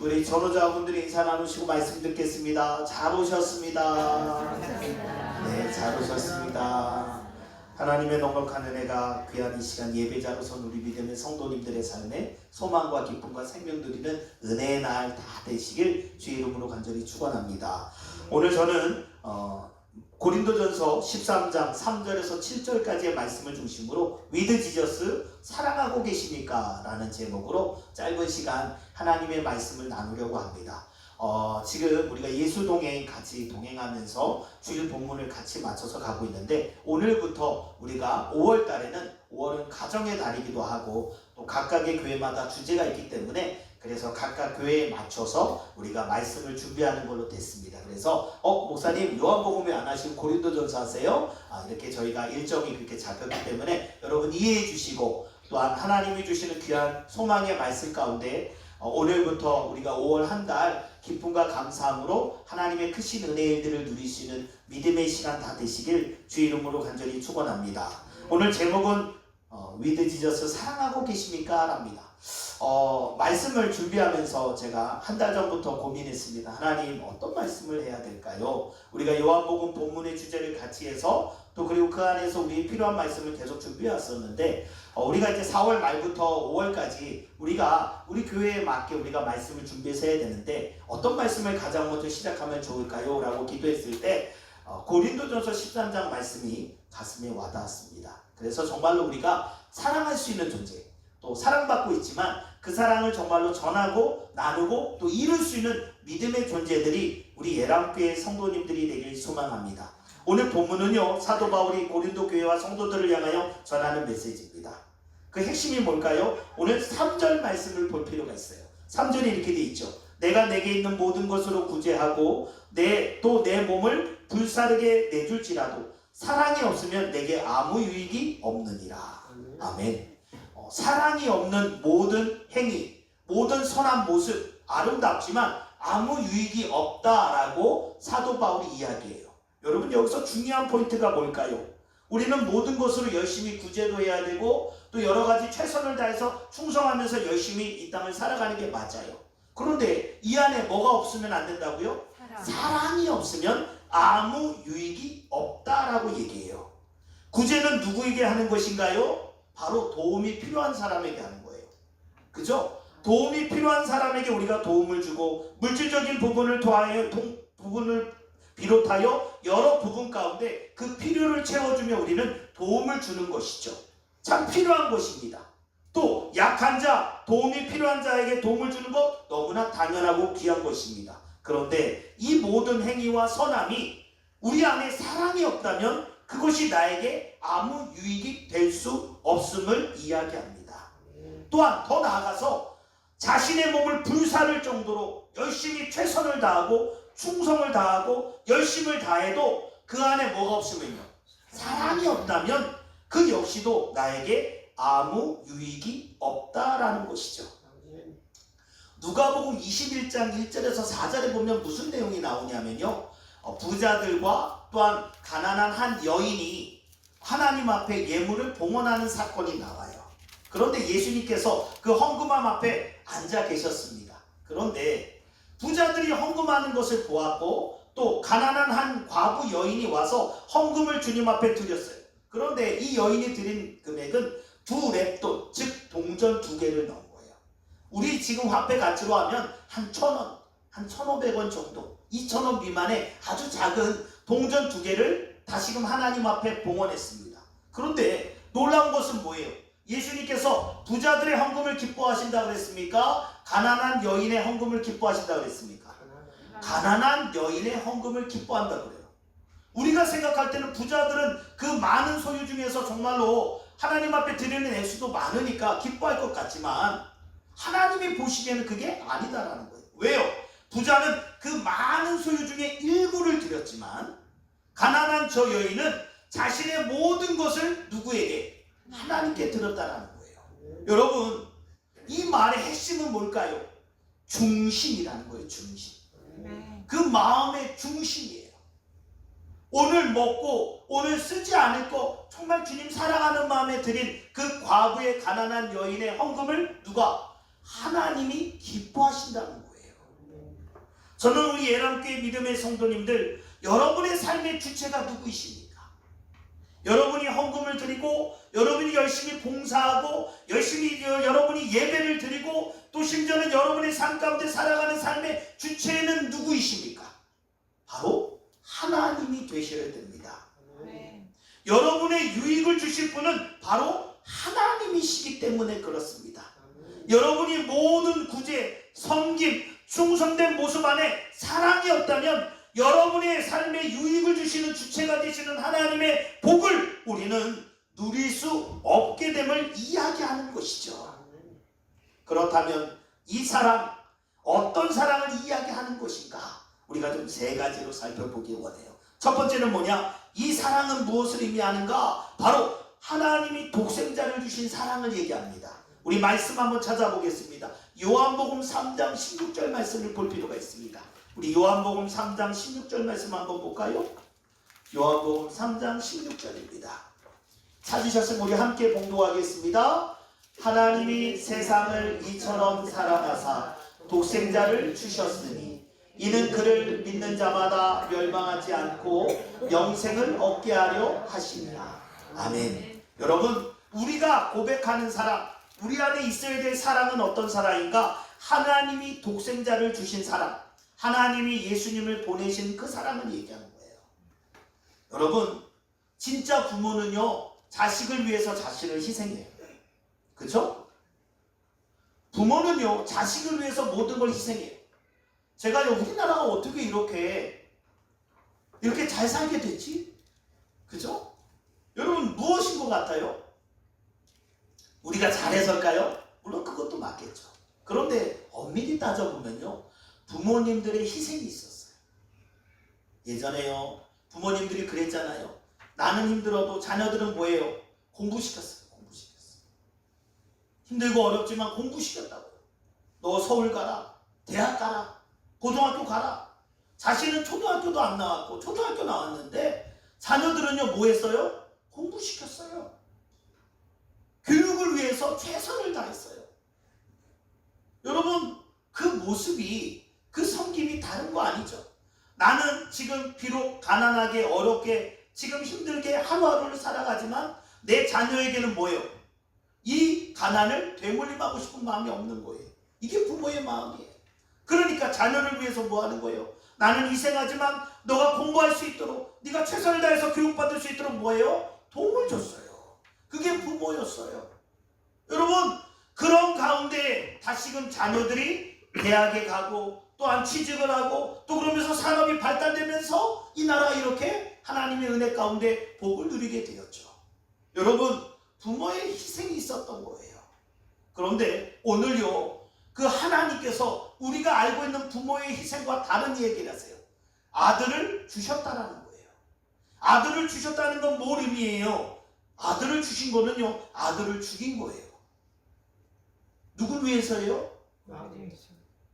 우리 전호자분들이 인사 나누시고 말씀 듣겠습니다. 잘 오셨습니다. 네, 잘 오셨습니다. 하나님의 넉넉한 은혜가 귀한 이 시간 예배자로서 우리 믿음의 성도님들의 삶에 소망과 기쁨과 생명 드리는 은혜의 날 다 되시길 주의 이름으로 간절히 축원합니다. 오늘 저는 고린도전서 13장 3절에서 7절까지의 말씀을 중심으로 With Jesus 사랑하고 계십니까? 라는 제목으로 짧은 시간 하나님의 말씀을 나누려고 합니다. 지금 우리가 예수동행 같이 동행하면서 주일 본문을 같이 맞춰서 가고 있는데, 오늘부터 우리가 5월 달에는 5월은 가정의 달이기도 하고 또 각각의 교회마다 주제가 있기 때문에 그래서 각각 교회에 맞춰서 우리가 말씀을 준비하는 걸로 됐습니다. 그래서 목사님 요한복음 왜 안 하시고 고린도전서 하세요? 이렇게 저희가 일정이 그렇게 잡혔기 때문에 여러분 이해해 주시고, 또한 하나님이 주시는 귀한 소망의 말씀 가운데 오늘부터 우리가 5월 한 달 기쁨과 감사함으로 하나님의 크신 은혜의 일들을 누릴 수 있는 믿음의 시간 다 되시길 주의 이름으로 간절히 축원합니다. 오늘 제목은 With Jesus 사랑하고 계십니까? 랍니다. 말씀을 준비하면서 제가 한 달 전부터 고민했습니다. 하나님 어떤 말씀을 해야 될까요? 우리가 요한복음 본문의 주제를 같이 해서 또 그리고 그 안에서 우리 필요한 말씀을 계속 준비해 왔었는데, 우리가 이제 4월 말부터 5월까지 우리 교회에 맞게 우리가 말씀을 준비해서 해야 되는데 어떤 말씀을 가장 먼저 시작하면 좋을까요? 라고 기도했을 때 고린도전서 13장 말씀이 가슴에 와닿았습니다. 그래서 정말로 우리가 사랑할 수 있는 존재, 또 사랑받고 있지만 그 사랑을 정말로 전하고 나누고 또 이룰 수 있는 믿음의 존재들이 우리 예람교회 성도님들이 되길 소망합니다. 오늘 본문은요, 사도 바울이 고린도 교회와 성도들을 향하여 전하는 메시지입니다. 그 핵심이 뭘까요? 오늘 3절 말씀을 볼 필요가 있어요. 3절이 이렇게 돼 있죠. 내가 내게 있는 모든 것으로 구제하고 또 내 몸을 불사르게 내줄지라도 사랑이 없으면 내게 아무 유익이 없느니라. 아멘. 사랑이 없는 모든 행위, 모든 선한 모습, 아름답지만 아무 유익이 없다라고 사도 바울이 이야기해요. 여러분, 여기서 중요한 포인트가 뭘까요? 우리는 모든 것으로 열심히 구제도 해야 되고 또 여러 가지 최선을 다해서 충성하면서 열심히 이 땅을 살아가는 게 맞아요. 그런데 이 안에 뭐가 없으면 안 된다고요? 사랑이 없으면 아무 유익이 없다라고 얘기해요. 구제는 누구에게 하는 것인가요? 바로 도움이 필요한 사람에게 하는 거예요. 그죠? 도움이 필요한 사람에게 우리가 도움을 주고 물질적인 부분을 비롯하여 여러 부분 가운데 그 필요를 채워주며 우리는 도움을 주는 것이죠. 참 필요한 것입니다. 또 약한 자, 도움이 필요한 자에게 도움을 주는 것 너무나 당연하고 귀한 것입니다. 그런데 이 모든 행위와 선함이 우리 안에 사랑이 없다면 그것이 나에게 아무 유익이 될 수 없음을 이야기합니다. 또한 더 나아가서 자신의 몸을 불사를 정도로 열심히 최선을 다하고 충성을 다하고 열심을 다해도 그 안에 뭐가 없으면요, 사랑이 없다면 그 역시도 나에게 아무 유익이 없다라는 것이죠. 누가복음 21장 1절에서 4절에 보면 무슨 내용이 나오냐면요, 부자들과 또한 가난한 한 여인이 하나님 앞에 예물을 봉헌하는 사건이 나와요. 그런데 예수님께서 그 헌금함 앞에 앉아 계셨습니다. 그런데 부자들이 헌금하는 것을 보았고 또 가난한 한 과부 여인이 와서 헌금을 주님 앞에 드렸어요. 그런데 이 여인이 드린 금액은 2렙돈, 즉 동전 2개를 넣은 거예요. 우리 지금 화폐 가치로 하면 한 1,000원, 한 1,500원 정도, 2,000원 미만의 아주 작은 동전 2개를 다시금 하나님 앞에 봉헌했습니다. 그런데 놀라운 것은 뭐예요? 예수님께서 부자들의 헌금을 기뻐하신다 그랬습니까? 가난한 여인의 헌금을 기뻐하신다 그랬습니까? 가난한 여인의 헌금을 기뻐한다 그래요. 우리가 생각할 때는 부자들은 그 많은 소유 중에서 정말로 하나님 앞에 드리는 액수도 많으니까 기뻐할 것 같지만 하나님이 보시기에는 그게 아니다라는 거예요. 왜요? 부자는 그 많은 소유 중에 일부를 드렸지만 가난한 저 여인은 자신의 모든 것을 누구에게? 하나님께 드렸다라는 거예요. 여러분, 이 말의 핵심은 뭘까요? 중심이라는 거예요. 중심. 그 마음의 중심이에요. 오늘 먹고 오늘 쓰지 않을 거 정말 주님 사랑하는 마음에 드린 그 과부의 가난한 여인의 헌금을 누가? 하나님이 기뻐하신다는 거예요. 저는 우리 예람교회 믿음의 성도님들, 여러분의 삶의 주체가 누구이십니까? 여러분이 헌금을 드리고, 여러분이 열심히 봉사하고, 열심히 여러분이 예배를 드리고, 또 심지어는 여러분의 삶 가운데 살아가는 삶의 주체는 누구이십니까? 바로 하나님이 되셔야 됩니다. 여러분의 유익을 주실 분은 바로 하나님이시기 때문에 그렇습니다. 여러분이 모든 구제, 섬김, 충성된 모습 안에 사랑이 없다면 여러분의 삶에 유익을 주시는 주체가 되시는 하나님의 복을 우리는 누릴 수 없게 됨을 이야기하는 것이죠. 그렇다면 이 사랑, 어떤 사랑을 이야기하는 것인가? 우리가 좀 세 가지로 살펴보기 원해요. 첫 번째는 뭐냐? 이 사랑은 무엇을 의미하는가? 바로 하나님이 독생자를 주신 사랑을 얘기합니다. 우리 말씀 한번 찾아보겠습니다. 요한복음 3장 16절 말씀을 볼 필요가 있습니다. 우리 요한복음 3장 16절 말씀 한번 볼까요? 요한복음 3장 16절입니다. 찾으셨으면 우리 함께 봉독하겠습니다. 하나님이 세상을 이처럼 사랑하사 독생자를 주셨으니 이는 그를 믿는 자마다 멸망하지 않고 영생을 얻게 하려 하심이라. 아멘. 여러분, 우리가 고백하는 사랑, 우리 안에 있어야 될 사랑은 어떤 사랑인가? 하나님이 독생자를 주신 사랑, 하나님이 예수님을 보내신 그 사랑을 얘기하는 거예요. 여러분, 진짜 부모는요, 자식을 위해서 자신을 희생해요. 그렇죠? 부모는요, 자식을 위해서 모든 걸 희생해요. 제가요, 우리나라가 어떻게 이렇게 잘 살게 됐지? 그죠? 여러분, 무엇인 것 같아요? 우리가 잘해서일까요? 물론 그것도 맞겠죠. 그런데 엄밀히 따져보면요, 부모님들의 희생이 있었어요. 예전에요, 부모님들이 그랬잖아요. 나는 힘들어도 자녀들은 뭐예요? 공부시켰어요. 공부시켰어요. 힘들고 어렵지만 공부시켰다고요. 너 서울 가라, 대학 가라, 고등학교 가라. 자신은 초등학교도 안 나왔고 초등학교 나왔는데 자녀들은요, 뭐 했어요? 공부시켰어요. 교육을 위해서 최선을 다했어요. 여러분, 그 모습이, 그 섬김이 다른 거 아니죠? 나는 지금 비록 가난하게 어렵게 지금 힘들게 하루하루를 살아가지만 내 자녀에게는 뭐예요? 이 가난을 되물림하고 싶은 마음이 없는 거예요. 이게 부모의 마음이에요. 그러니까 자녀를 위해서 뭐 하는 거예요? 나는 희생하지만 너가 공부할 수 있도록, 네가 최선을 다해서 교육받을 수 있도록 뭐예요? 도움을 줬어요. 그게 부모였어요. 여러분, 그런 가운데 다시금 자녀들이 대학에 가고 또한 취직을 하고 또 그러면서 산업이 발달되면서 이 나라가 이렇게 하나님의 은혜 가운데 복을 누리게 되었죠. 여러분, 부모의 희생이 있었던 거예요. 그런데 오늘요, 그 하나님께서 우리가 알고 있는 부모의 희생과 다른 얘기를 하세요. 아들을 주셨다라는 거예요. 아들을 주셨다는 건 뭘 의미해요? 아들을 주신 거는요, 아들을 죽인 거예요. 누굴 위해서요?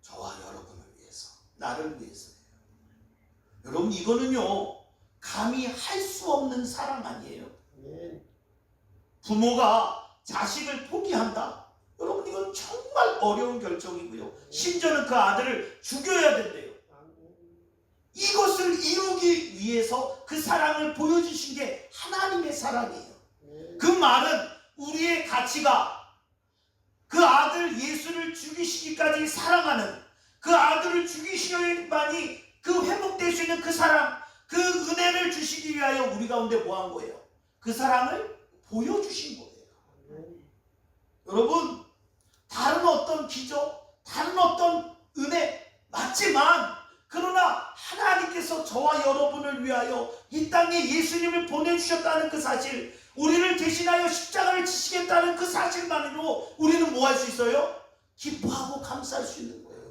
저와 여러분을 위해서, 나를 위해서예요. 여러분, 이거는요, 감히 할 수 없는 사랑 아니에요? 부모가 자식을 포기한다? 여러분, 이건 정말 어려운 결정이고요. 심지어는 그 아들을 죽여야 된대요. 이것을 이루기 위해서 그 사랑을 보여주신 게 하나님의 사랑이에요. 그 말은 우리의 가치가 그 아들 예수를 죽이시기까지 사랑하는, 그 아들을 죽이시려만이 그 회복될 수 있는 그 사랑, 그 은혜를 주시기 위하여 우리 가운데 뭐 한 거예요? 그 사랑을 보여주신 거예요. 여러분, 다른 어떤 기적, 다른 어떤 은혜 맞지만, 그러나 하나님께서 저와 여러분을 위하여 이 땅에 예수님을 보내주셨다는 그 사실, 우리를 대신하여 십자가를 지시겠다는 그 사실만으로 우리는 뭐 할 수 있어요? 기뻐하고 감사할 수 있는 거예요.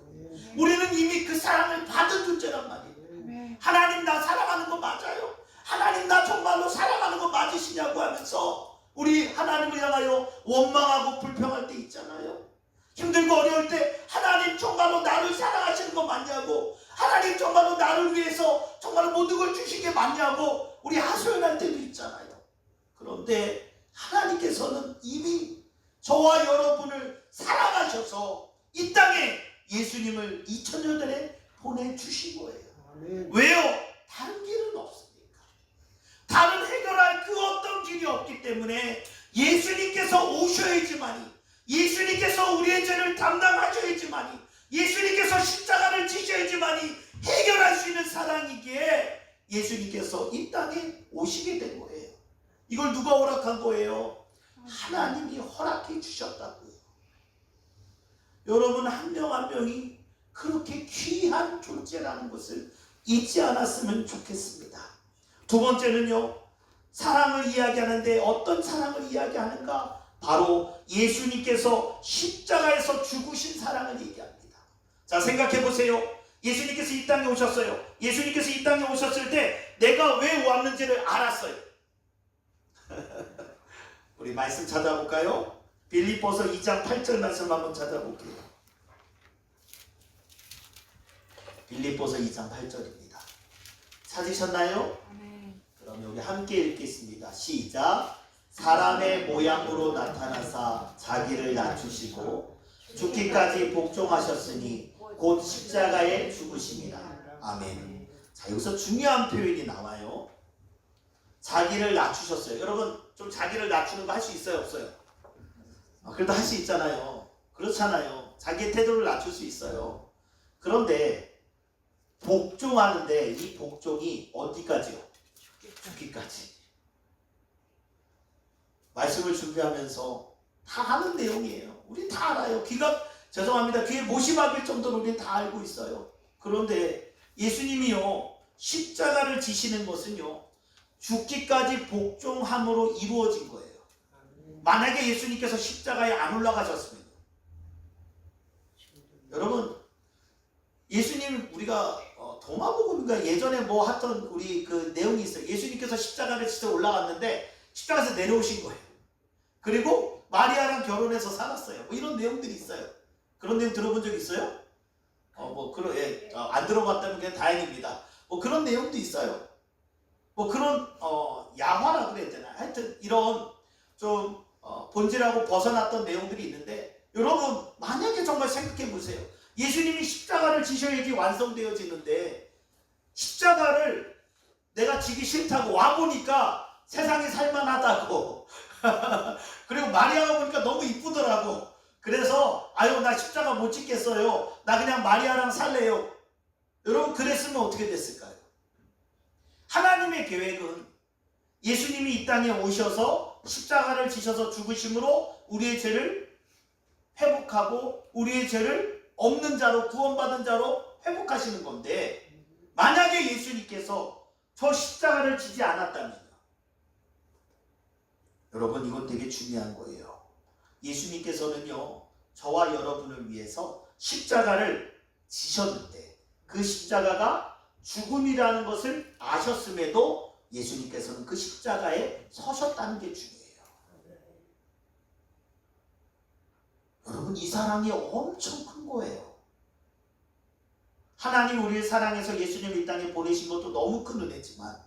우리는 이미 그 사랑을 받은 존재란 말이에요. 하나님, 나 사랑하는 거 맞아요? 하나님, 나 정말로 사랑하는 거 맞으시냐고 하면서 우리 하나님을 향하여 원망하고 불평할 때 있잖아요. 힘들고 어려울 때 하나님 정말로 나를 사랑하시는 거 맞냐고, 하나님 정말로 나를 위해서 정말로 모든 걸 주신 게 맞냐고 우리 하소연할 때도 있잖아요. 그런데 하나님께서는 이미 저와 여러분을 사랑하셔서 이 땅에 예수님을 2000년 전에 보내주신 거예요. 아멘. 왜요? 다른 길은 없으니까. 다른 해결할 그 어떤 길이 없기 때문에 예수님께서 오셔야지만이, 예수님께서 우리의 죄를 담당하셔야지만이, 예수님께서 십자가를 지셔야지만이 해결할 수 있는 사랑이기에 예수님께서 이 땅에 오시게 된 거예요. 이걸 누가 허락한 거예요? 하나님이 허락해 주셨다고요. 여러분 한 명 한 명이 그렇게 귀한 존재라는 것을 잊지 않았으면 좋겠습니다. 두 번째는요, 사랑을 이야기하는데 어떤 사랑을 이야기하는가? 바로 예수님께서 십자가에서 죽으신 사랑을 얘기합니다. 자, 생각해 보세요. 예수님께서 이 땅에 오셨어요. 예수님께서 이 땅에 오셨을 때 내가 왜 왔는지를 알았어요. 우리 말씀 찾아볼까요? 빌립보서 2장 8절 말씀 한번 찾아볼게요. 빌립보서 2장 8절입니다. 찾으셨나요? 그럼 여기 함께 읽겠습니다. 시작. 사람의 모양으로 나타나사 자기를 낮추시고 죽기까지 복종하셨으니 곧 십자가에 죽으심이라. 아멘. 자, 여기서 중요한 표현이 나와요. 자기를 낮추셨어요. 여러분 좀 자기를 낮추는 거 할 수 있어요, 없어요? 그래도 할 수 있잖아요. 그렇잖아요. 자기의 태도를 낮출 수 있어요. 그런데 복종하는데 이 복종이 어디까지요? 죽기까지. 말씀을 준비하면서 다 아는 내용이에요. 우리 다 알아요. 죄송합니다. 귀에 못이 박힐 정도로 우리 다 알고 있어요. 그런데 예수님이요, 십자가를 지시는 것은요, 죽기까지 복종함으로 이루어진 거예요. 만약에 예수님께서 십자가에 안 올라가셨으면, 여러분 예수님 우리가 도마복음인가 예전에 뭐 하던 우리 그 내용이 있어요. 예수님께서 십자가를 진짜 올라갔는데 십자가에서 내려오신 거예요. 그리고 마리아랑 결혼해서 살았어요. 뭐 이런 내용들이 있어요. 그런 내용 들어본 적 있어요? 안 들어봤다면 그냥 다행입니다. 뭐 그런 내용도 있어요. 뭐 그런 야화라 그래야 되나? 하여튼 이런 좀 본질하고 벗어났던 내용들이 있는데, 여러분 만약에 정말 생각해 보세요. 예수님이 십자가를 지셔야지 완성되어지는데 십자가를 내가 지기 싫다고 와보니까 세상이 살만하다고 그리고 마리아가 보니까 너무 이쁘더라고. 그래서 아유 나 십자가 못 찍겠어요. 나 그냥 마리아랑 살래요. 여러분 그랬으면 어떻게 됐을까요? 하나님의 계획은 예수님이 이 땅에 오셔서 십자가를 지셔서 죽으심으로 우리의 죄를 회복하고 우리의 죄를 없는 자로 구원받은 자로 회복하시는 건데, 만약에 예수님께서 저 십자가를 지지 않았다면요, 여러분 이건 되게 중요한 거예요. 예수님께서는요 저와 여러분을 위해서 십자가를 지셨는데 그 십자가가 죽음이라는 것을 아셨음에도 예수님께서는 그 십자가에 서셨다는 게 중요해요. 여러분 이 사랑이 엄청 큰 거예요. 하나님 우리를 사랑해서 예수님을 이 땅에 보내신 것도 너무 큰 은혜지만,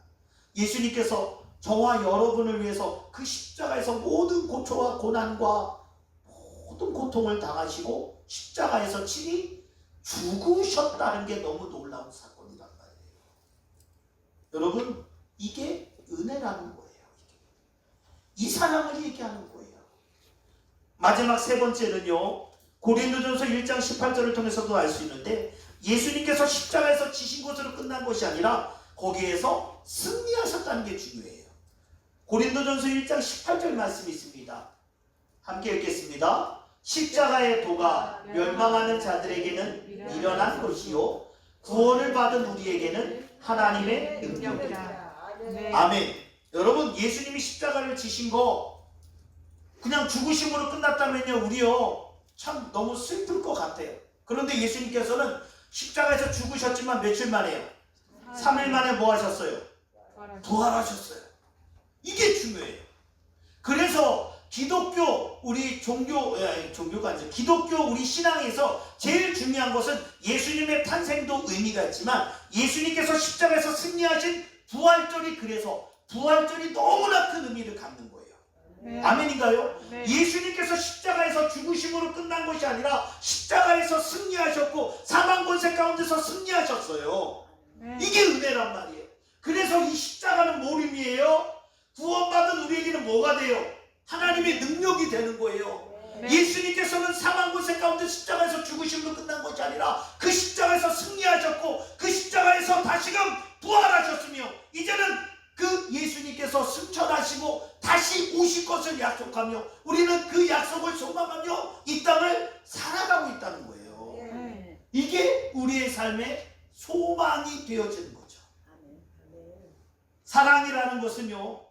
예수님께서 저와 여러분을 위해서 그 십자가에서 모든 고초와 고난과 모든 고통을 당하시고 십자가에서 친히 죽으셨다는 게 너무 놀라운 사건이란 말이에요. 여러분 이게 은혜라는 거예요. 이 사랑을 얘기하는 거예요. 마지막 세 번째는요, 고린도전서 1장 18절을 통해서도 알 수 있는데, 예수님께서 십자가에서 지신 것으로 끝난 것이 아니라 거기에서 승리하셨다는 게 중요해요. 고린도전서 1장 18절 말씀이 있습니다. 함께 읽겠습니다. 십자가의 도가 멸망하는 자들에게는 미련한 것이요 구원을 받은 우리에게는 하나님의 능력이다. 아멘. 여러분 예수님이 십자가를 지신 거 그냥 죽으심으로 끝났다면요, 우리요 참 너무 슬플 것 같아요. 그런데 예수님께서는 십자가에서 죽으셨지만 며칠 만에요? 3일 만에 뭐 하셨어요? 부활하셨어요. 이게 중요해요. 그래서 기독교 우리 종교가 아니죠. 기독교 우리 신앙에서 제일 중요한 것은 예수님의 탄생도 의미가 있지만 예수님께서 십자가에서 승리하신 부활절이, 그래서 부활절이 너무나 큰 의미를 갖는 거예요. 네. 아멘인가요? 네. 예수님께서 십자가에서 죽으심으로 끝난 것이 아니라 십자가에서 승리하셨고 사망 권세 가운데 가운데서 승리하셨어요. 이게 은혜란 말이에요. 그래서 이 십자가는 뭘 의미해요? 구원받은 우리에게는 뭐가 돼요? 하나님의 능력이 되는 거예요. 예수님께서는 사망 권세 가운데 십자가에서 죽으심으로 끝난 것이 아니라 그 십자가에서 승리하셨고 그 십자가에서 다시금 부활하셨으며 이제는 그 예수님께서 승천하시고 다시 오실 것을 약속하며 우리는 그 약속을 소망하며 이 땅을 살아가고 있다는 거예요. 이게 우리의 삶의 소망이 되어지는 거죠. 사랑이라는 것은요,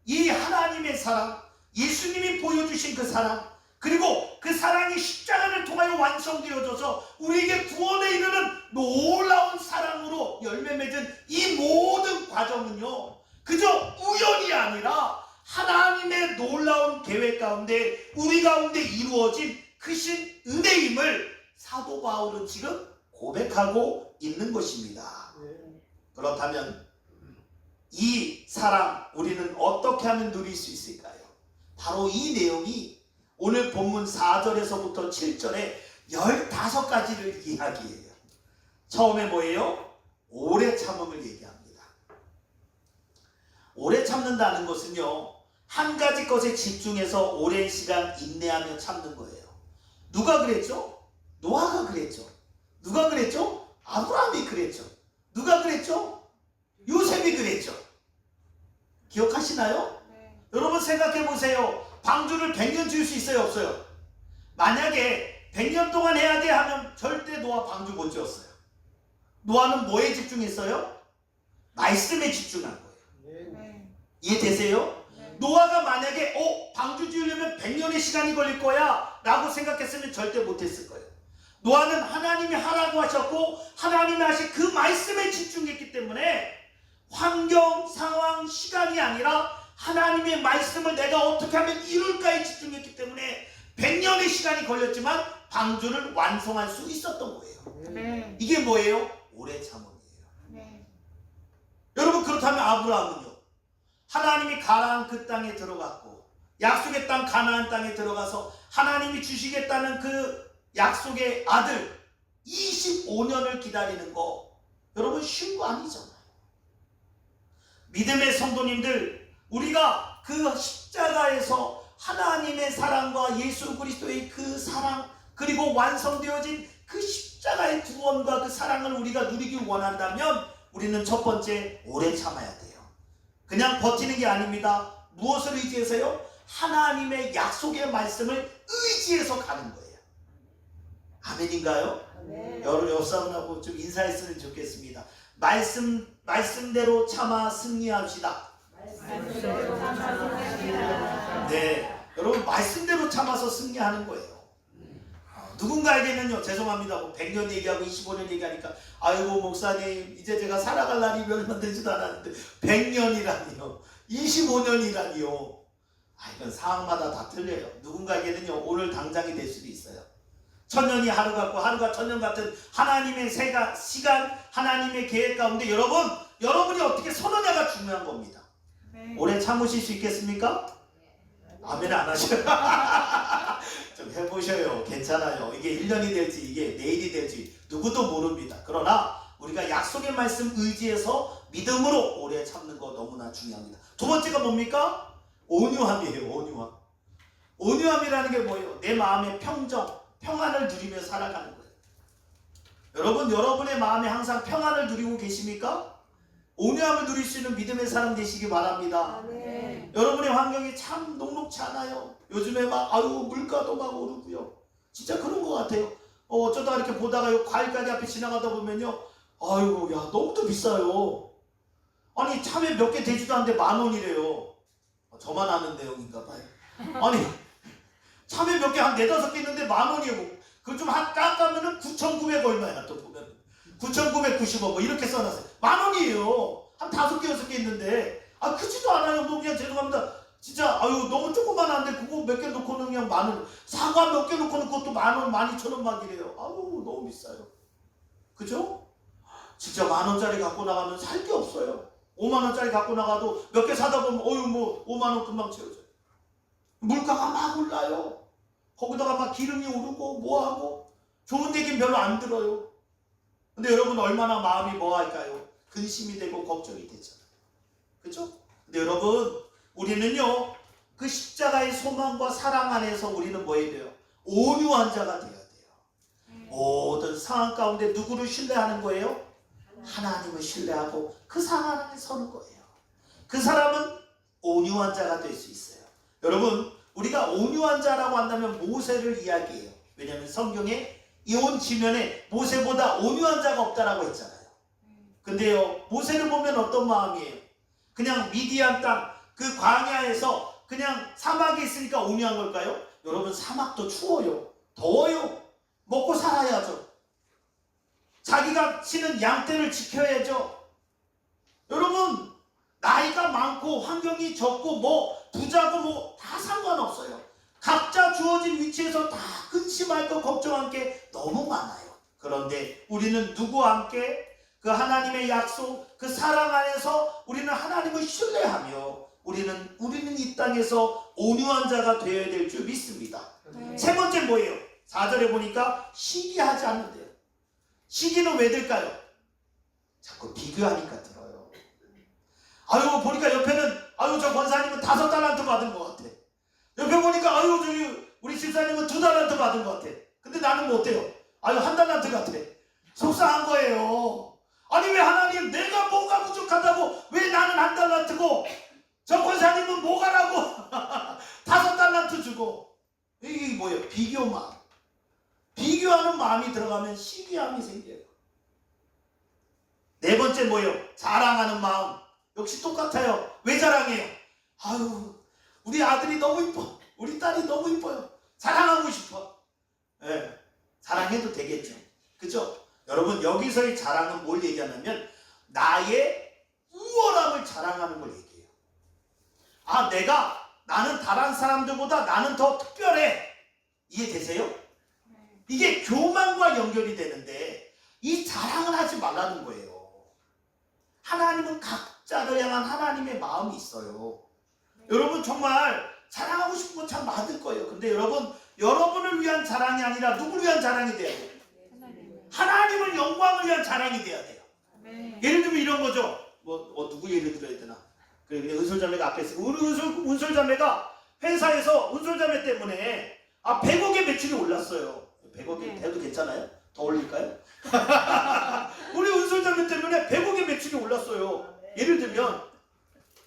이 하나님의 사랑, 예수님이 보여주신 그 사랑, 그리고 그 사랑이 십자가를 통하여 완성되어져서 우리에게 구원에 이르는 놀라운 사랑으로 열매 맺은 이 모든 과정은요, 그저 우연이 아니라 하나님의 놀라운 계획 가운데 우리 가운데 이루어진 크신 은혜임을 사도 바울은 지금 고백하고 있는 것입니다. 그렇다면 이 사랑 우리는 어떻게 하면 누릴 수 있을까요? 바로 이 내용이 오늘 본문 4절에서부터 7절에 15가지를 이야기해요. 처음에 뭐예요? 오래 참음을 얘기합니다. 오래 참는다는 것은요, 한 가지 것에 집중해서 오랜 시간 인내하며 참는 거예요. 누가 그랬죠? 노아가 그랬죠. 누가 그랬죠? 아브라함이 그랬죠. 누가 그랬죠? 요셉이 그랬죠. 기억하시나요? 여러분 생각해 보세요. 방주를 100년 지을 수 있어요, 없어요? 만약에 100년 동안 해야 돼 하면 절대 노아 방주 못 지었어요. 노아는 뭐에 집중했어요? 말씀에 집중한 거예요. 이해되세요? 노아가 만약에 방주 지으려면 100년의 시간이 걸릴 거야 라고 생각했으면 절대 못했을 거예요. 노아는 하나님이 하라고 하셨고 하나님이 하신 그 말씀에 집중했기 때문에 환경, 상황, 시간이 아니라 하나님의 말씀을 내가 어떻게 하면 이룰까에 집중했기 때문에 100년의 시간이 걸렸지만 방주를 완성할 수 있었던 거예요. 이게 뭐예요? 오래 참음이에요. 여러분, 그렇다면 아브라함은요, 하나님이 가나안 그 땅에 들어갔고 약속의 땅 가나안 땅에 들어가서 하나님이 주시겠다는 그 약속의 아들 25년을 기다리는 거 여러분 쉬운 거 아니잖아요. 믿음의 성도님들, 우리가 그 십자가에서 하나님의 사랑과 예수 그리스도의 그 사랑, 그리고 완성되어진 그 십자가의 구원과 그 사랑을 우리가 누리길 원한다면 우리는 첫 번째 오래 참아야 돼요. 그냥 버티는 게 아닙니다. 무엇을 의지해서요? 하나님의 약속의 말씀을 의지해서 가는 거예요. 아멘인가요? 여러분 옆 사람하고 좀 인사했으면 좋겠습니다. 말씀대로 참아 승리합시다. 네, 여러분 말씀대로 참아서 승리하는 거예요. 누군가에게는요, 죄송합니다, 뭐 100년 얘기하고 25년 얘기하니까 아이고 목사님 이제 제가 살아갈 날이 얼마 되지도 않았는데 100년이라니요 25년이라니요. 이건 상황마다 다 틀려요. 누군가에게는요 오늘 당장이 될 수도 있어요. 천년이 하루 같고 하루가 천년 같은 하나님의 시간, 하나님의 계획 가운데 여러분이 어떻게 선언하가 중요한 겁니다. 오래 참으실 수 있겠습니까? 아멘 안 하셔요. 좀 해보셔요. 괜찮아요. 이게 1년이 될지 이게 내일이 될지 누구도 모릅니다. 그러나 우리가 약속의 말씀 의지해서 믿음으로 오래 참는 거 너무나 중요합니다. 두 번째가 뭡니까? 온유함이에요. 온유함. 온유함이라는 게 뭐예요? 내 마음의 평안을 누리며 살아가는 거예요. 여러분, 여러분의 마음에 항상 평안을 누리고 계십니까? 온유함을 누릴 수 있는 믿음의 사람 되시기 바랍니다. 여러분의 환경이 참 녹록치 않아요. 요즘에 물가도 막 오르고요. 진짜 그런 것 같아요. 어쩌다가 이렇게 보다가 과일 가게 앞에 지나가다 보면요, 아이고 야 너무 또 비싸요. 아니 참외 몇 개 되지도 않는데 10,000원이래요. 저만 아는 내용인가 봐요. 아니 참외 몇 개 한 4-5개 있는데 10,000원이에요. 그걸 좀 깎으면은 9,900 얼마야. 또 보면 9,990원 뭐 이렇게 써놨어요. 10,000원이에요. 한 5개 6개 있는데 크지도 않아요. 뭐 그냥 죄송합니다. 진짜 너무 조그만한데 그거 몇 개 놓고는 그냥 10,000원. 사과 몇 개 놓고는 그것도 10,000원, 12,000원 막 이래요. 너무 비싸요. 그죠? 진짜 10,000원짜리 갖고 나가면 살 게 없어요. 50,000원짜리 갖고 나가도 몇 개 사다 보면 5만원 금방 채워져요. 물가가 막 올라요. 거기다가 막 기름이 오르고 뭐하고 좋은 얘기는 별로 안 들어요. 근데 여러분 얼마나 마음이 뭐할까요? 근심이 되고 걱정이 되잖아요. 그렇죠? 근데 여러분 우리는요 그 십자가의 소망과 사랑 안에서 우리는 뭐 해야 돼요? 온유한 자가 되어야 돼요. 모든 상황 가운데 누구를 신뢰하는 거예요? 하나님을 신뢰하고 그 상황 안에 서는 거예요. 그 사람은 온유한 자가 될 수 있어요. 여러분 우리가 온유한 자라고 한다면 모세를 이야기해요. 왜냐하면 성경에 이 온 지면에 모세보다 온유한 자가 없다라고 했잖아요. 근데요 모세를 보면 어떤 마음이에요? 그냥 미디안 땅 그 광야에서 그냥 사막에 있으니까 온유한 걸까요? 여러분 사막도 추워요. 더워요. 먹고 살아야죠. 자기가 치는 양떼를 지켜야죠. 여러분 나이가 많고 환경이 적고 뭐 부자고 뭐 다 상관없어요. 각자 주어진 위치에서 다 근심할 것 걱정할 게 너무 많아요. 그런데 우리는 누구와 함께 그 하나님의 약속 그 사랑 안에서 우리는 하나님을 신뢰하며 우리는 이 땅에서 온유한 자가 되어야 될 줄 믿습니다. 세 번째 뭐예요? 4절에 보니까 시기하지 않는데요. 시기는 왜 될까요? 자꾸 비교하니까 들어요. 아유 보니까 옆에는 아유 저 권사님은 5달란트 받은 것 같아. 옆에 보니까 아유 저기 우리 집사님은 2달란트 받은 것 같아. 근데 나는 뭐 어때요? 아유 1달란트 같아. 속상한 거예요. 아니 왜 하나님 내가 뭐가 부족하다고 왜 나는 1달란트고 저 권사님은 뭐가라고 5달란트 주고. 이게 뭐예요? 비교 마음. 비교하는 마음이 들어가면 시기함이 생겨요. 네 번째 뭐예요? 자랑하는 마음. 역시 똑같아요. 왜 자랑해요? 아유 우리 아들이 너무 이뻐. 우리 딸이 너무 이뻐요. 자랑하고 싶어. 네, 자랑해도 되겠죠. 그죠? 여러분 여기서의 자랑은 뭘 얘기하냐면 나의 우월함을 자랑하는 걸 얘기해요. 아 나는 다른 사람들보다 나는 더 특별해. 이해되세요? 이게 교만과 연결이 되는데 이 자랑을 하지 말라는 거예요. 하나님은 각자를 향한 하나님의 마음이 있어요. 여러분 정말 자랑하고 싶은 건 참 많을 거예요. 근데 여러분을 위한 자랑이 아니라 누구를 위한 자랑이 돼야 돼요? 하나님을 영광을 위한 자랑이 돼야 돼요. 예를 들면 이런 거죠. 누구 예를 들어야 되나? 그냥 은솔자매가 앞에 있어요. 우리 은솔자매가 회사에서 은솔자매 때문에 100억의 매출이 올랐어요. 100억이 돼도 괜찮아요? 더 올릴까요? 우리 은솔자매 때문에 100억의 매출이 올랐어요. 예를 들면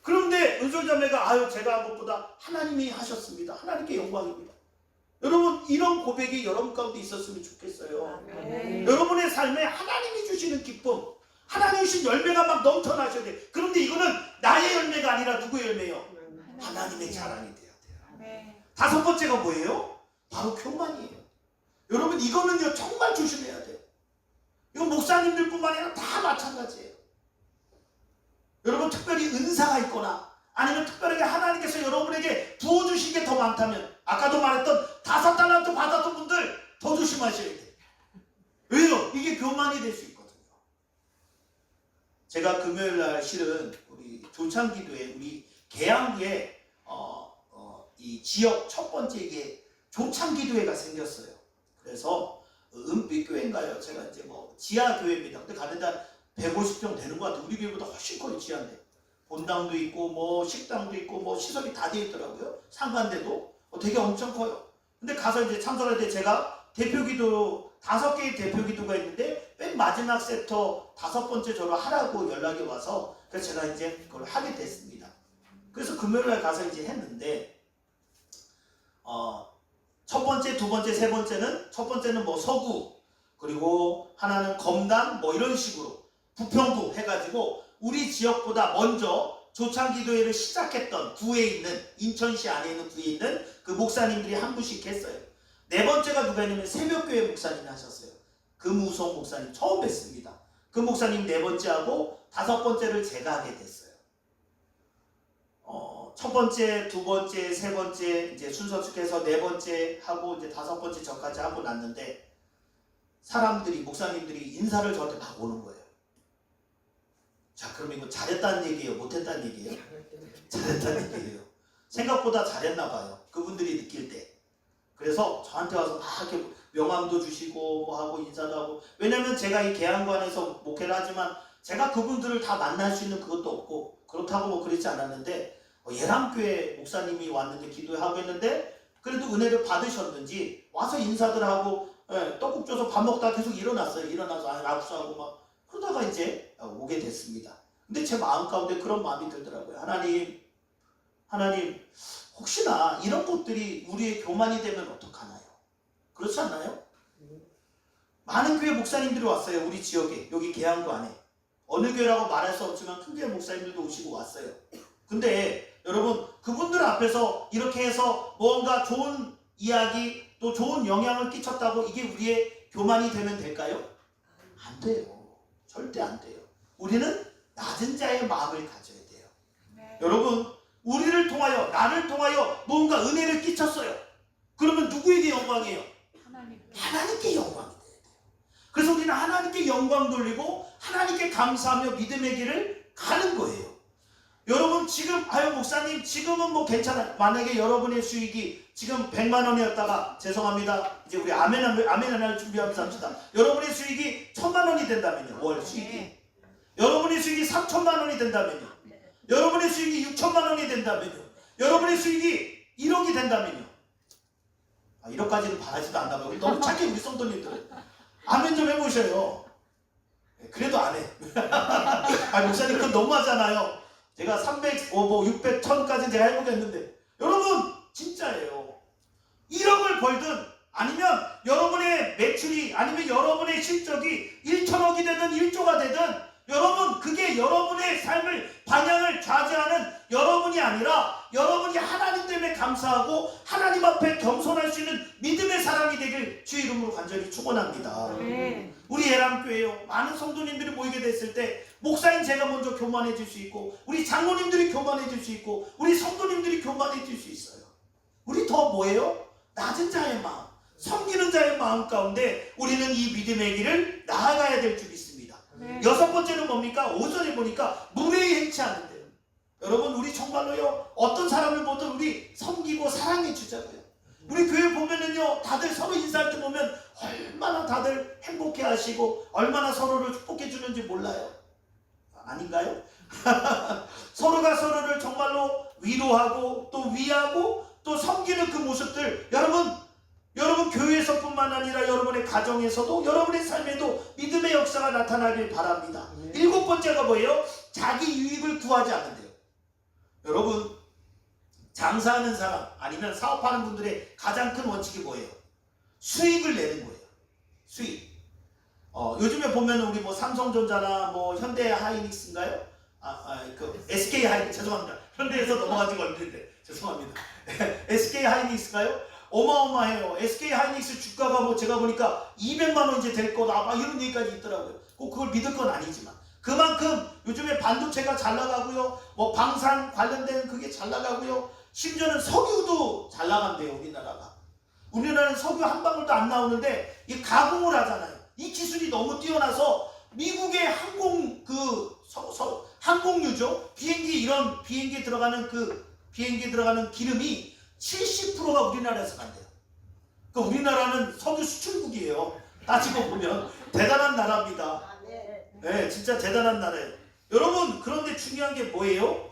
그런데 은솔자매가 아유 제가 한 것보다 하나님이 하셨습니다. 하나님께 영광입니다. 여러분 이런 고백이 여러분 가운데 있었으면 좋겠어요. 여러분의 삶에 하나님이 주시는 기쁨 하나님이 주신 열매가 막 넘쳐나셔야 돼요. 그런데 이거는 나의 열매가 아니라 누구의 열매요? 하나님의 자랑이 돼야 돼요. 다섯 번째가 뭐예요? 바로 교만이에요. 여러분 이거는요 정말 조심해야 돼요. 이건 목사님들뿐만 아니라 다 마찬가지예요. 여러분 특별히 은사가 있거나 아니면 특별하게 하나님께서 여러분에게 부어주신 게 더 많다면 아까도 말했던 5달란트 받았던 분들 더 조심하셔야 돼요. 왜요? 이게 교만이 될 수 있거든요. 제가 금요일날 실은 우리 조창기도에 우리 계양구에 이 지역 첫 번째 이게 조창기도회가 생겼어요. 그래서 은빛교회인가요? 제가 이제 지하교회입니다. 근데 가는데 한 150평 되는 것 같아요. 우리 교회보다 훨씬 커요. 지하인데 본당도 있고 식당도 있고 시설이 다 되어 있더라고요. 상가인데도 되게 엄청 커요. 근데 가서 이제 참석할 때 제가 대표기도 5개의 대표기도가 있는데 맨 마지막 섹터 5번째 저로 하라고 연락이 와서 그래서 제가 이제 그걸 하게 됐습니다. 그래서 금요일날 가서 이제 했는데 첫 번째, 두 번째, 세 번째는 첫 번째는 서구 그리고 하나는 검단 이런 식으로 부평구 해가지고 우리 지역보다 먼저 조창기도회를 시작했던 구에 있는 인천시 안에 있는 구에 있는 그 목사님들이 한 분씩 했어요. 네 번째가 누가 있냐면 새벽교회 목사님이 하셨어요. 금우성 목사님 처음 뵀습니다. 그 목사님 네 번째 하고 5번째를 제가 하게 됐어요. 첫 번째, 두 번째, 세 번째 이제 순서 축해서 네 번째 하고 이제 5번째 저까지 하고 났는데 사람들이 목사님들이 인사를 저한테 막 오는 거예요. 자, 그럼 이거 잘했다는 얘기예요? 못했다는 얘기예요? 잘했다는 얘기예요. 생각보다 잘했나 봐요. 그분들이 느낄 때. 그래서 저한테 와서 막 이렇게 명함도 주시고 뭐 하고 인사도 하고. 왜냐면 제가 이 계양관에서 목회를 하지만 제가 그분들을 다 만날 수 있는 그것도 없고 그렇다고 뭐 그러지 않았는데 예람교회 목사님이 왔는데 기도하고 했는데 그래도 은혜를 받으셨는지 와서 인사들 하고 떡국 줘서 밥 먹다가 계속 일어났어요. 일어나서 악수하고 막 그러다가 이제 오게 됐습니다. 근데 제 마음 가운데 그런 마음이 들더라고요. 하나님 혹시나 이런 것들이 우리의 교만이 되면 어떡하나요? 그렇지 않나요? 많은 교회 목사님들이 왔어요. 우리 지역에 여기 계양구 안에 어느 교회라고 말할 수 없지만 큰 교회 목사님들도 오시고 왔어요. 근데 여러분 그분들 앞에서 이렇게 해서 뭔가 좋은 이야기 또 좋은 영향을 끼쳤다고 이게 우리의 교만이 되면 될까요? 안 돼요. 절대 안 돼요. 우리는 낮은 자의 마음을 가져야 돼요. 여러분 우리를 통하여 나를 통하여 뭔가 은혜를 끼쳤어요. 그러면 누구에게 영광이에요? 하나님께 영광이 돼야 돼요. 그래서 우리는 하나님께 영광 돌리고 하나님께 감사하며 믿음의 길을 가는 거예요. 여러분 지금 목사님 지금은 뭐 괜찮아요. 만약에 여러분의 수익이 지금 100만 원이었다가 죄송합니다. 이제 우리 아멘 하나를 준비하면서 합시다. 여러분의 수익이 1000만 원이 된다면요. 월 수익이. 여러분의 수익이 3천만 원이 된다면요. 여러분의 수익이 6천만 원이 된다면요. 여러분의 수익이 1억이 된다면요. 1억까지는 바라지도 않다면 너무 착해 우리 성도님들은. 아멘 좀 해보셔요. 그래도 안 해. 목사님 그건 너무하잖아요. 제가 300, 600, 1000까지 제가 해보겠는데 여러분 진짜예요. 1억을 벌든 아니면 여러분의 매출이 아니면 여러분의 실적이 1천억이 되든 1조가 되든 여러분 그게 여러분의 삶을 방향을 좌지하는 여러분이 아니라 여러분이 하나님 때문에 감사하고 하나님 앞에 겸손할 수 있는 믿음의 사람이 되길 주의 이름으로 간절히 축원합니다. 우리 예람교회요 많은 성도님들이 모이게 됐을 때 목사인 제가 먼저 교만해질 수 있고 우리 장로님들이 교만해질 수 있고 우리 성도님들이 교만해질 수 있어요. 우리 더 뭐예요? 낮은 자의 마음, 섬기는 자의 마음 가운데 우리는 이 믿음의 길을 나아가야 될 줄 믿습니다. 여섯 번째는 뭡니까? 5절에 보니까 무례히 행치하는데요. 여러분 우리 정말로요 어떤 사람을 보든 우리 섬기고 사랑해 주자고요. 우리 교회 보면은요 다들 서로 인사할 때 보면 얼마나 다들 행복해 하시고 얼마나 서로를 축복해 주는지 몰라요. 아닌가요? 서로가 서로를 정말로 위로하고 또 위하고 또 섬기는 그 모습들 여러분 교회에서뿐만 아니라 여러분의 가정에서도 여러분의 삶에도 믿음의 역사가 나타나길 바랍니다. 7번째가 뭐예요? 자기 유익을 구하지 않는데요. 여러분 장사하는 사람 아니면 사업하는 분들의 가장 큰 원칙이 뭐예요? 수익을 내는 거예요. 수익. 요즘에 보면 우리 뭐 삼성전자나 뭐 현대 하이닉스인가요? 그 SK 하이닉스 죄송합니다. 현대에서 넘어가지 걸리는데 죄송합니다. SK 하이닉스가요? 어마어마해요. SK 하이닉스 주가가 뭐 제가 보니까 200만 원 이제 될 거다 막 이런 얘기까지 있더라고요. 꼭 그걸 믿을 건 아니지만 그만큼 요즘에 반도체가 잘 나가고요. 뭐 방산 관련된 그게 잘 나가고요. 심지어는 석유도 잘 나간대요. 우리나라가. 우리나라는 석유 한 방울도 안 나오는데 이 가공을 하잖아요. 이 기술이 너무 뛰어나서 미국의 항공유죠. 비행기에 들어가는 기름이 70%가 우리나라에서 간대요. 그러니까 우리나라는 석유 수출국이에요. 따지고 보면 대단한 나라입니다. 네, 진짜 대단한 나라예요. 여러분 그런데 중요한 게 뭐예요?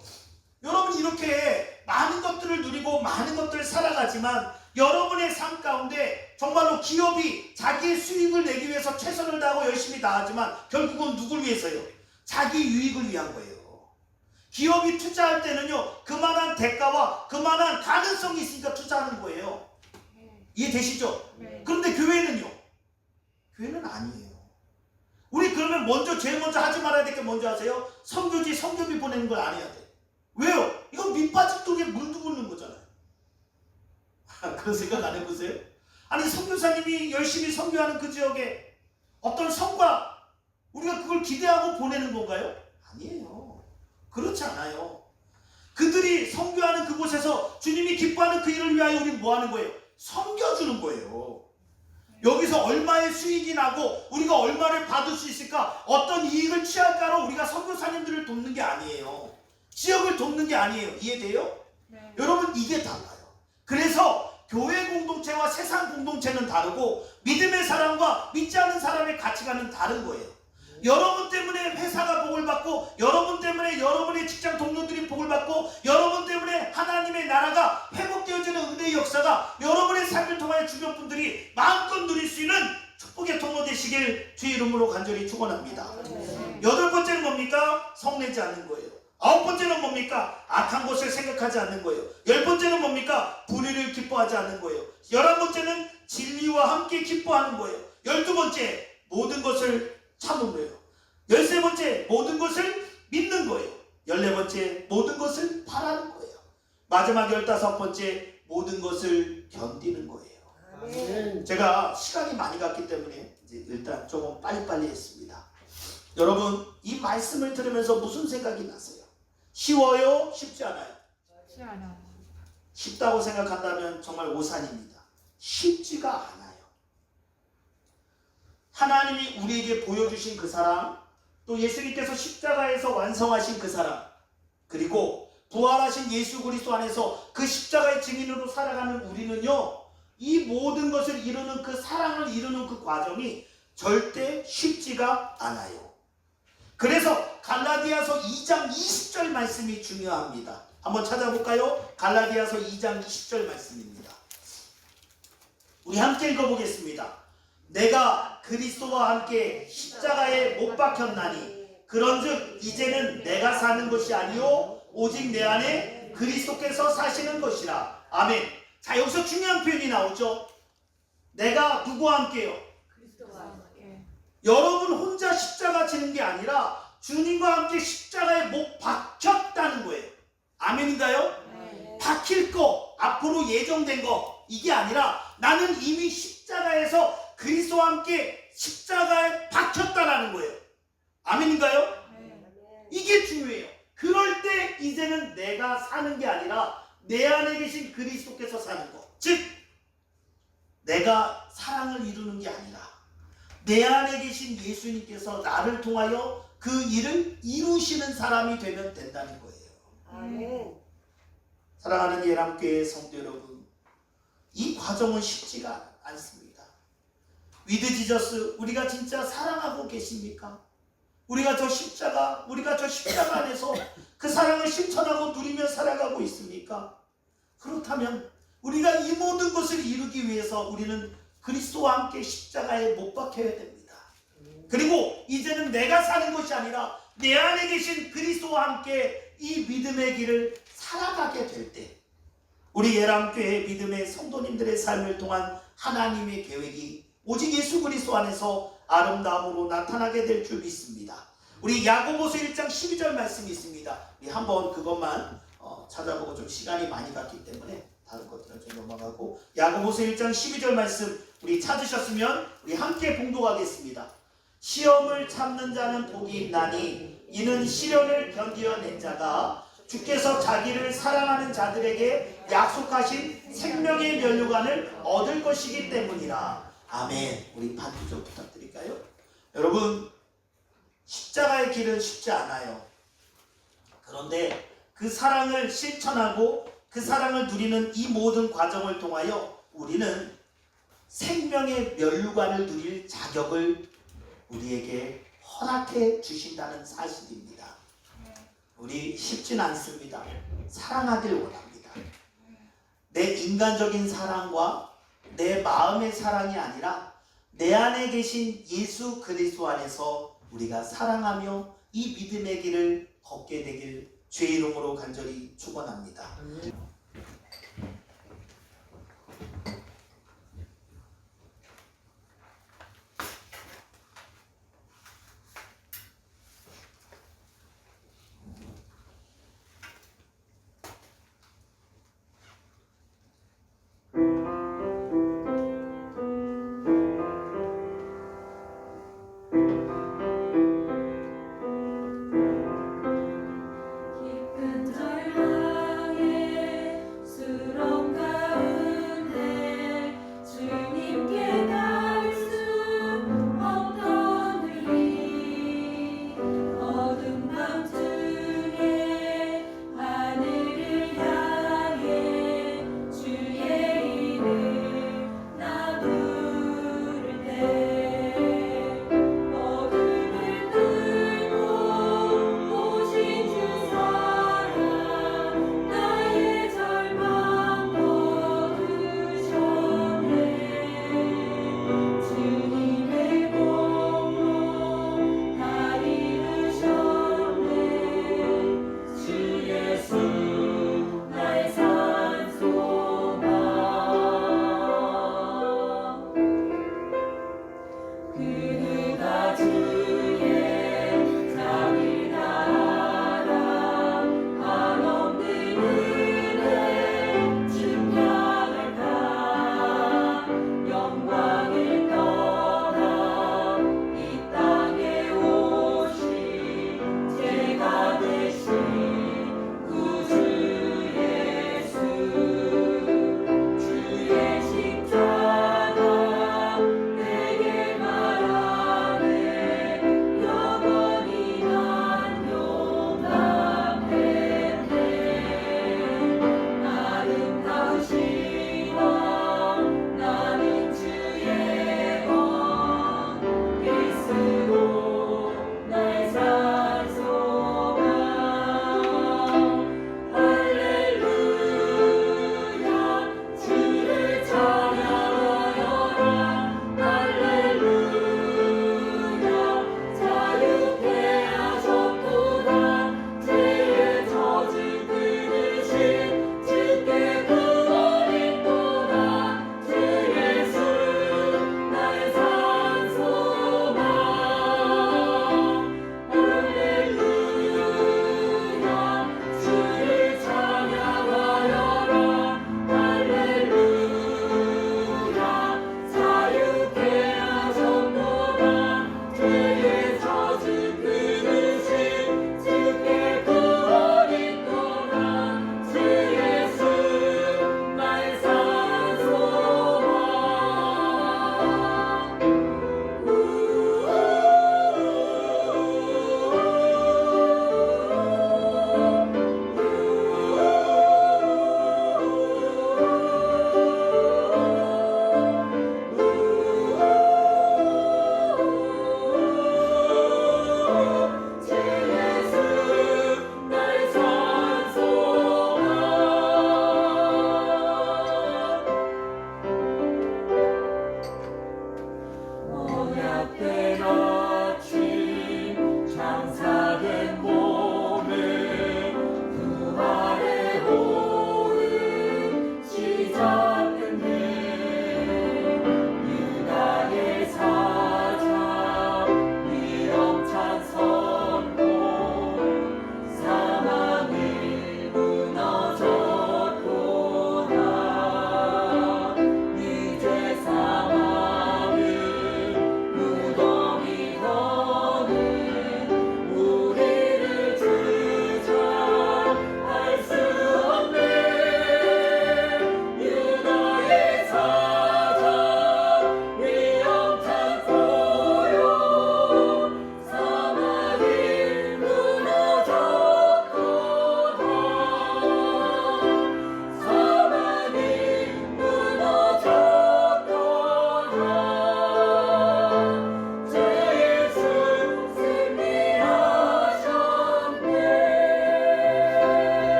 여러분 이렇게 많은 것들을 누리고 많은 것들을 살아가지만 여러분의 삶 가운데 정말로 기업이 자기의 수익을 내기 위해서 최선을 다하고 열심히 다하지만 결국은 누굴 위해서요? 자기 유익을 위한 거예요. 기업이 투자할 때는요 그만한 대가와 그만한 가능성이 있으니까 투자하는 거예요. 이해되시죠? 그런데 교회는요? 교회는 아니에요. 우리 그러면 제일 먼저 하지 말아야 될 게 뭔지 아세요? 성교비 보내는 걸 안 해야 돼. 왜요? 이건 밑 빠진 독에 물도 붓는 거잖아요. 그런 생각 안 해보세요? 아니 선교사님이 열심히 선교하는 그 지역에 어떤 성과 우리가 그걸 기대하고 보내는 건가요? 아니에요. 그렇지 않아요. 그들이 선교하는 그곳에서 주님이 기뻐하는 그 일을 위하여 우리는 뭐 하는 거예요? 섬겨주는 거예요. 여기서 얼마의 수익이 나고 우리가 얼마를 받을 수 있을까? 어떤 이익을 취할까로 우리가 선교사님들을 돕는 게 아니에요. 지역을 돕는 게 아니에요. 이해돼요? 여러분 이게 달라요. 그래서 교회 공동체와 세상 공동체는 다르고 믿음의 사람과 믿지 않는 사람의 가치관은 다른 거예요. 여러분 때문에 회사가 복을 받고, 여러분 때문에 여러분의 직장 동료들이 복을 받고, 여러분 때문에 하나님의 나라가 회복되어지는 은혜의 역사가 여러분의 삶을 통하여 주변 분들이 마음껏 누릴 수 있는 축복의 통로 되시길 주의 이름으로 간절히 축원합니다. 여덟 번째는 뭡니까? 성내지 않는 거예요. 아홉 번째는 뭡니까? 악한 것을 생각하지 않는 거예요. 열 번째는 뭡니까? 불의를 기뻐하지 않는 거예요. 11번째는 진리와 함께 기뻐하는 거예요. 12번째, 모든 것을 참은 거예요. 13번째, 모든 것을 믿는 거예요. 14번째, 모든 것을 바라는 거예요. 마지막 15번째, 모든 것을 견디는 거예요. 제가 시간이 많이 갔기 때문에 이제 일단 조금 빨리빨리 했습니다. 여러분, 이 말씀을 들으면서 무슨 생각이 나세요? 쉬워요? 쉽지 않아요? 쉽지 않아요. 쉽다고 생각한다면 정말 오산입니다. 쉽지가 않아요. 하나님이 우리에게 보여주신 그 사랑, 또 예수님께서 십자가에서 완성하신 그 사랑, 그리고 부활하신 예수 그리스도 안에서 그 십자가의 증인으로 살아가는 우리는요, 이 모든 것을 이루는 그 사랑을 이루는 그 과정이 절대 쉽지가 않아요. 그래서 갈라디아서 2장 20절 말씀이 중요합니다. 한번 찾아볼까요? 갈라디아서 2장 20절 말씀입니다. 우리 함께 읽어보겠습니다. 내가 그리스도와 함께 십자가에 못 박혔나니 그런즉 이제는 내가 사는 것이 아니요 오직 내 안에 그리스도께서 사시는 것이라. 아멘. 자, 여기서 중요한 표현이 나오죠. 내가 누구와 함께요? 그리스도와 함께. 여러분 혼자 십자가 지는 게 아니라 주님과 함께 십자가에 못 박혔다는 거예요. 아멘인가요? 네. 박힐 거, 앞으로 예정된 거, 이게 아니라 나는 이미 십자가에서 그리스도와 함께 십자가에 박혔다라는 거예요. 아멘인가요? 네. 이게 중요해요. 그럴 때 이제는 내가 사는 게 아니라 내 안에 계신 그리스도께서 사는 것. 즉 내가 사랑을 이루는 게 아니라 내 안에 계신 예수님께서 나를 통하여 그 일을 이루시는 사람이 되면 된다는 거예요. 아멘. 사랑하는 예람교회 성도 여러분, 이 과정은 쉽지가 않습니다. 위드 지저스, 우리가 진짜 사랑하고 계십니까? 우리가 저 십자가 안에서 그 사랑을 실천하고 누리며 살아가고 있습니까? 그렇다면 우리가 이 모든 것을 이루기 위해서 우리는 그리스도와 함께 십자가에 못 박혀야 됩니다. 그리고 이제는 내가 사는 것이 아니라 내 안에 계신 그리스도와 함께 이 믿음의 길을 살아가게 될 때 우리 예람교회 믿음의 성도님들의 삶을 통한 하나님의 계획이 오직 예수 그리스도 안에서 아름다움으로 나타나게 될 줄 믿습니다. 우리 야고보서 1장 12절 말씀이 있습니다. 우리 한번 그것만 찾아보고 좀 시간이 많이 갔기 때문에 다른 것들은 좀 넘어가고, 야고보서 1장 12절 말씀 우리 찾으셨으면 우리 함께 봉독하겠습니다. 시험을 참는 자는 복이 있나니 이는 시련을 견디어낸 자가 주께서 자기를 사랑하는 자들에게 약속하신 생명의 면류관을 얻을 것이기 때문이라. 아멘. 우리 반주 좀 부탁드릴까요? 여러분, 십자가의 길은 쉽지 않아요. 그런데 그 사랑을 실천하고 그 사랑을 누리는 이 모든 과정을 통하여 우리는 생명의 면류관을 누릴 자격을 우리에게 허락해 주신다는 사실입니다. 우리 쉽진 않습니다. 사랑하길 원합니다. 내 인간적인 사랑과 내 마음의 사랑이 아니라 내 안에 계신 예수 그리스도 안에서 우리가 사랑하며 이 믿음의 길을 걷게 되길 주의 이름으로 간절히 축원합니다.